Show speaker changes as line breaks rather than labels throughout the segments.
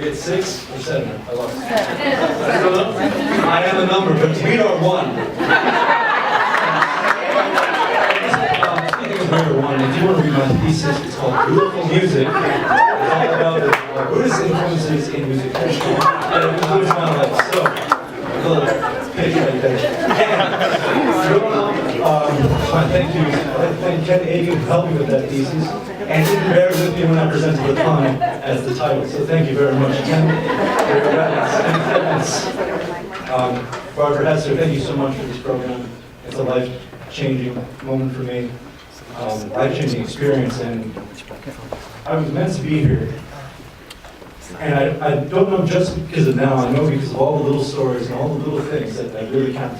get 6 or 7? I lost. I am a number, but we are one. Speaking of we are one, if you want to read my thesis, it's called Beautiful Music. It's all about the Buddhist influences in music. And it includes my life. So, thank you. Thank you. Thank Ken Agan for helping with that thesis. And didn't bear with me when I presented the time as the title. So thank you very much, Ken, for your guidance. Barbara Hester, thank you so much for this program. It's a life-changing moment for me, life-changing experience, and I was meant to be here. And I don't know just because of now, I know because of all the little stories and all the little things that really count.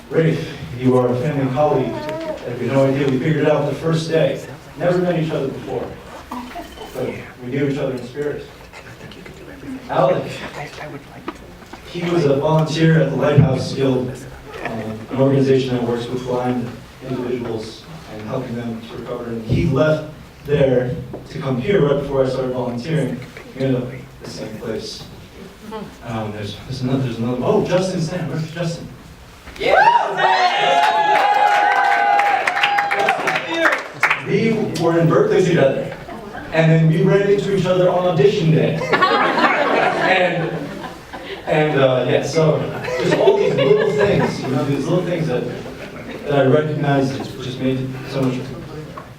Rafe, you are a family colleague. I have no idea. We figured it out the first day. Never met each other before, but we knew each other in spirit. Alec, he was a volunteer at the Lighthouse Guild, an organization that works with blind individuals and helping them to recover. And he left there to come here right before I started volunteering. We ended up at the same place. There's another. Oh, Justin Sam. Where's Justin? We were in Berkeley together, and then we ran into each other on audition day. Yeah, so there's all these little things, these little things that I recognize just made it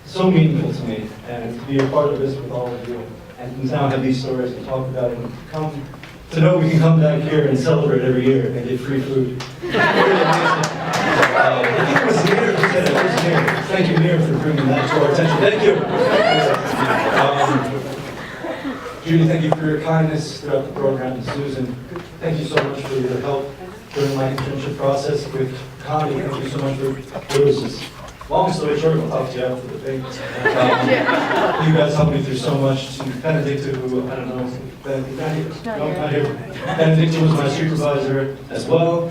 so meaningful to me, and to be a part of this with all of you, and now have these stories to talk about, and come to know we can come back here and celebrate every year and get free food. Really amazing. I think it was Nir who said it. It was Nir. Thank you, Nir, for bringing that to our attention. Thank you. Judy, thank you for your kindness throughout the program. And Susan, thank you so much for your help during my internship process. With Connie, thank you so much for this. Long story short, I'll talk to you after the thing. You guys helped me through so much. Benedicta, who, I don't know, Benedicta was my supervisor as well.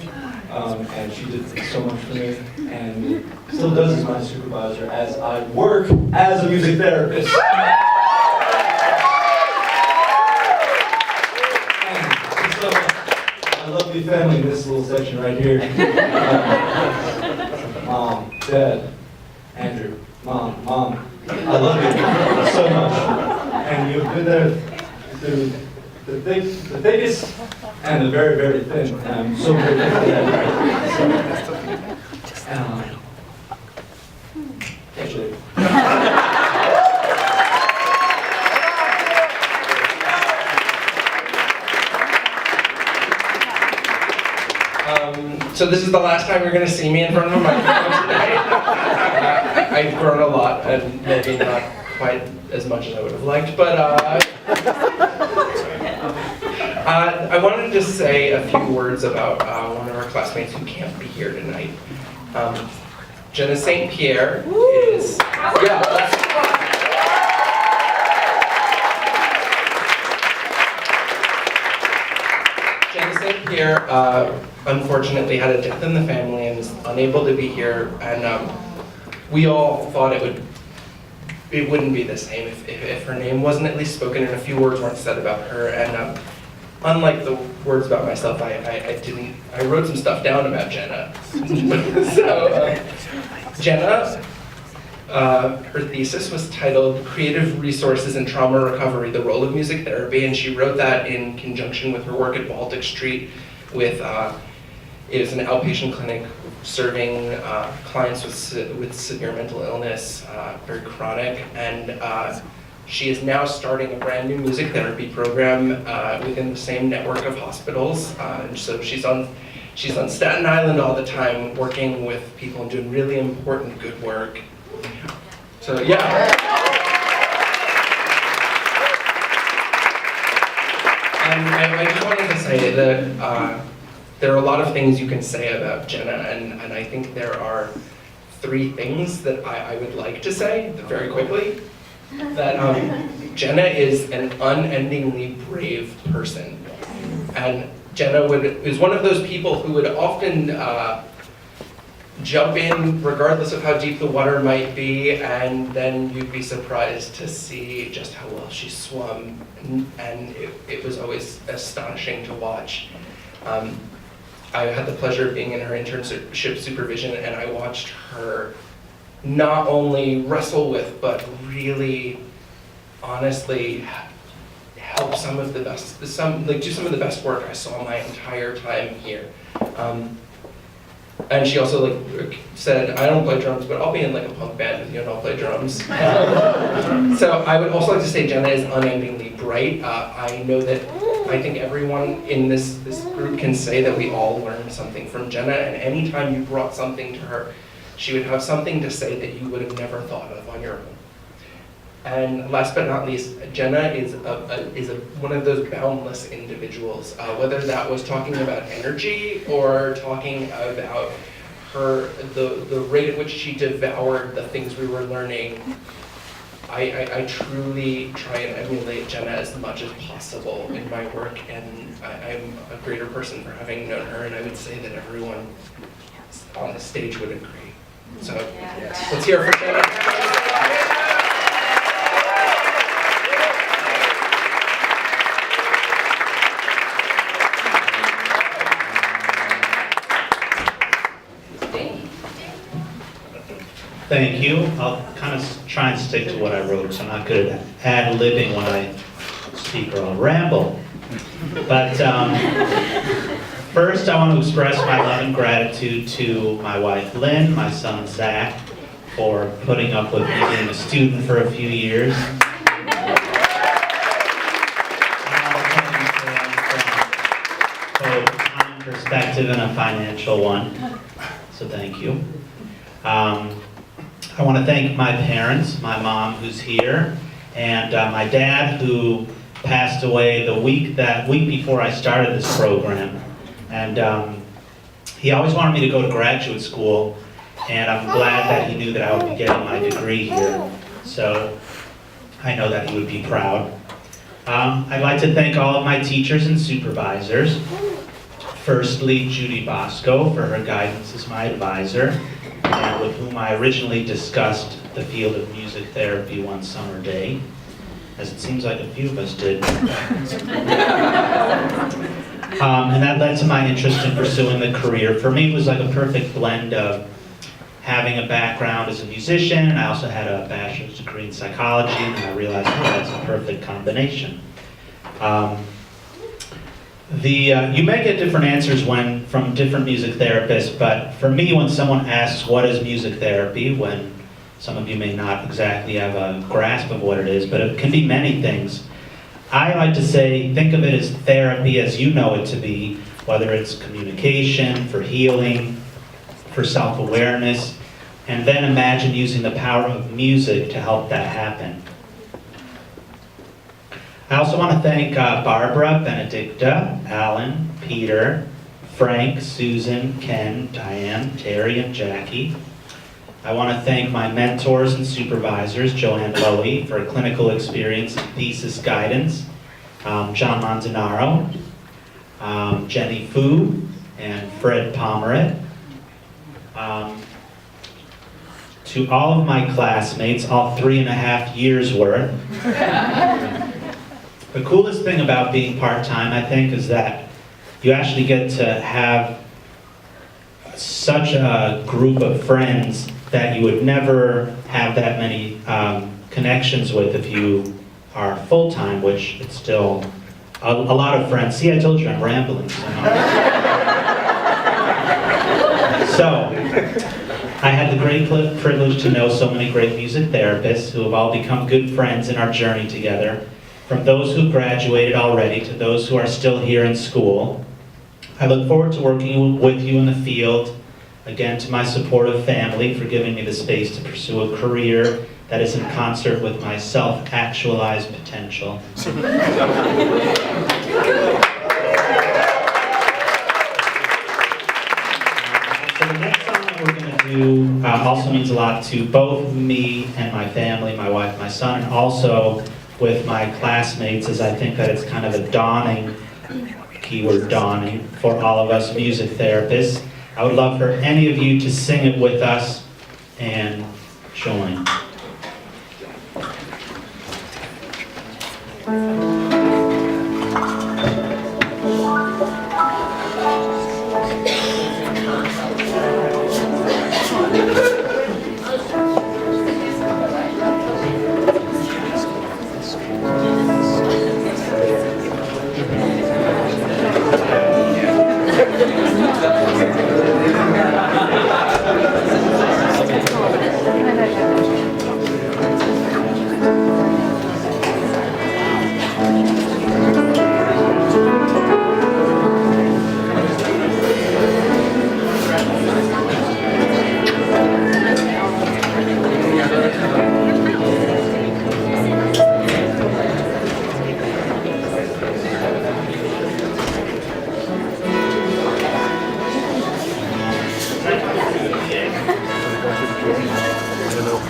And she did so much for me, and still does as my supervisor as I work as a music therapist. And so, I love the family in this little section right here. Mom, Dad, Andrew, Mom, I love you so much. And you've been there through the biggest and the very, very thin. And I'm so grateful for that. Actually.
So this is the last time you're going to see me in front of a microphone tonight. I've grown a lot, and maybe not quite as much as I would have liked, but I wanted to just say a few words about one of our classmates who can't be here tonight. Jenna St. Pierre is... Jenna St. Pierre unfortunately had a death in the family and was unable to be here, and we all thought it wouldn't be the same if her name wasn't at least spoken and a few words weren't said about her. And unlike the words about myself, I wrote some stuff down about Jenna. So Jenna, her thesis was titled Creative Resources in Trauma Recovery, the Role of Music Therapy, and she wrote that in conjunction with her work at Baltic Street with, it is an outpatient clinic serving clients with severe mental illness, very chronic, and she is now starting a brand new music therapy program within the same network of hospitals. And so she's on Staten Island all the time, working with people and doing really important, good work. So yeah. And I just wanted to say that there are a lot of things you can say about Jenna, and I think there are 3 things that I would like to say very quickly. That Jenna is an unendingly brave person, and Jenna is one of those people who would often jump in regardless of how deep the water might be, and then you'd be surprised to see just how well she swam, and it was always astonishing to watch. I had the pleasure of being in her internship supervision, and I watched her not only wrestle with, but really honestly help do some of the best work I saw my entire time here. And she also said, I don't play drums, but I'll be in a punk band with you and I'll play drums. So I would also like to say Jenna is unendingly bright. I know that I think everyone in this group can say that we all learned something from Jenna, and anytime you brought something to her, she would have something to say that you would have never thought of on your own. And last but not least, Jenna is one of those boundless individuals, whether that was talking about energy or talking about the rate at which she devoured the things we were learning. I truly try and emulate Jenna as much as possible in my work, and I'm a greater person for having known her, and I would say that everyone on the stage would agree. So let's hear it for Jenna.
Thank you. I'll kind of try and stick to what I wrote, so I'm not good at ad-libbing when I speak or I'll ramble. But first I want to express my love and gratitude to my wife Lynn, my son Zach, for putting up with me being a student for a few years. Both time perspective and a financial one, so thank you. I want to thank my parents, my mom who's here, and my dad who passed away the week before I started this program. And he always wanted me to go to graduate school, and I'm glad that he knew that I would be getting my degree here. So I know that he would be proud. I'd like to thank all of my teachers and supervisors. Firstly, Judy Bosco for her guidance as my advisor, and with whom I originally discussed the field of music therapy one summer day, as it seems like a few of us did. And that led to my interest in pursuing the career. For me, it was like a perfect blend of having a background as a musician, and I also had a bachelor's degree in psychology, and then I realized, oh, that's a perfect combination. You may get different answers from different music therapists, but for me, when someone asks what is music therapy, when some of you may not exactly have a grasp of what it is, but it can be many things. I like to say, think of it as therapy as you know it to be, whether it's communication, for healing, for self-awareness, and then imagine using the power of music to help that happen. I also want to thank Barbara, Benedicta, Alan, Peter, Frank, Susan, Ken, Diane, Terry, and Jackie. I want to thank my mentors and supervisors, Joanne Lowy for clinical experience and thesis guidance, John Montanaro, Jenny Fu, and Fred Pomerett. To all of my classmates, all 3.5 years worth. The coolest thing about being part-time, I think, is that you actually get to have such a group of friends that you would never have that many connections with if you are full-time, which it's still a lot of friends. See, I told you I'm rambling. So I had the great privilege to know so many great music therapists who have all become good friends in our journey together. From those who graduated already to those who are still here in school. I look forward to working with you in the field. Again, to my supportive family for giving me the space to pursue a career that is in concert with my self-actualized potential. So the next song that we're going to do also means a lot to both me and my family, my wife, my son, and also with my classmates, as I think that it's kind of a dawning, keyword dawning, for all of us music therapists. I would love for any of you to sing it with us and join.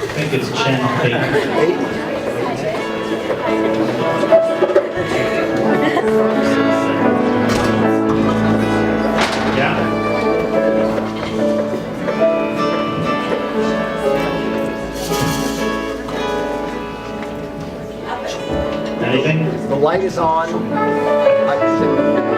I think it's channel 8. Anything?
The light is on. I can sing.